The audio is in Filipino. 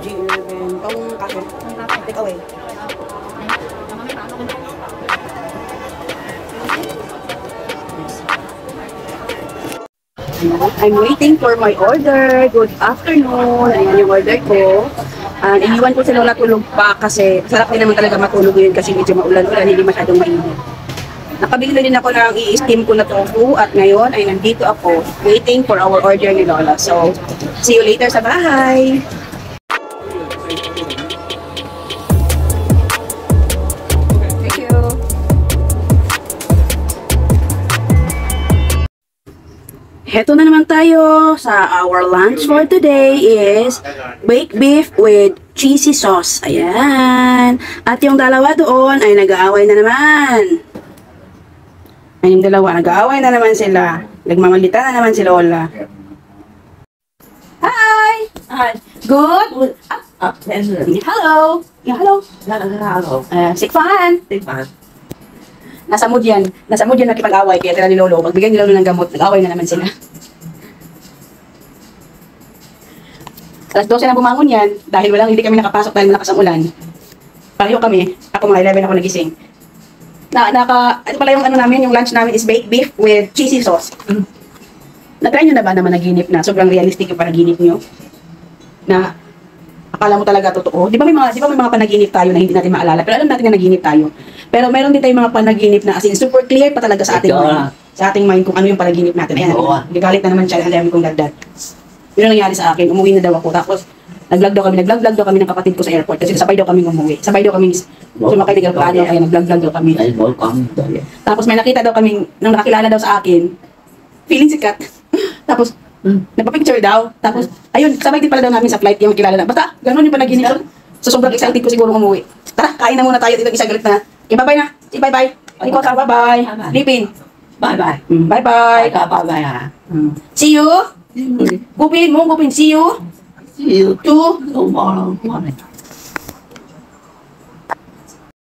G11. Pang kaso. Take away. I'm waiting for my order. Good afternoon. Ayan yung order ko. Iniwan ko si Lola tulog pa kasi sarap din naman talaga matulog yun kasi medyo maulan-ulan, hindi masyadong mainit. Nakabili din ako ng i-steam ko na tofu at ngayon ay nandito ako waiting for our order ni Lola. So, see you later sa bahay. Thank you. Heto na naman tayo sa our lunch for today is baked beef with cheesy sauce. Ayan. At yung dalawa doon ay nag-aaway na naman. Ay, yung dalawa, nag-aaway na naman sila. Nagmamalita na naman si Lola. Hi! Hi. Good? Hello! Yeah, hello! Hello. Sikfan! Tikman. Nasa mood yan. Nasa mood yan nakipag-away. Kaya tira ni Lolo. Pagbigyan ni Lolo ng gamot, nag-away na naman sila. Alas 12 na bumangon yan. Dahil hindi kami nakapasok dahil malakas ang ulan. Pareho kami. Ako mga 11 ako nagising. Ito pala yung namin, yung lunch namin is baked beef with cheesy sauce. Na-try nyo na ba na managinip na? Sobrang realistic yung panaginip nyo? Na akala mo talaga totoo? Di ba may mga panaginip tayo na hindi natin maalala? Pero alam natin na naginip tayo. Pero meron din tayong mga panaginip na as in super clear pa talaga sa ating mind. Sa ating mind kung ano yung panaginip natin. Ayan, nagagalit na naman siya. Alam kong dagdag. Yun ang nangyari sa akin. Umuwi na daw ako. Tapos, nag-vlog daw kami ng kapatid ko sa airport. Kasi sabay daw kami umuwi. Sabay daw kami sumakay ng aeroplano. Kaya nag-vlog daw kami. Tapos may nakita daw kami, nang nakakilala daw sa akin, feeling sikat. Tapos, nagpa-picture daw. Tapos, ayun, sabay din pala daw namin sa flight yung kilala na. Basta, ganun yung panaginip. So, sobrang excited ko siguro umuwi. Tara, kain na muna tayo dito. Isa galit na. Okay, bye-bye na. Say bye-bye. Ikaw ka, bye-bye. Lipin. Bye-bye. Bye-bye. Bye-bye ha. See you. Gupin mo, see you. See you To tomorrow morning.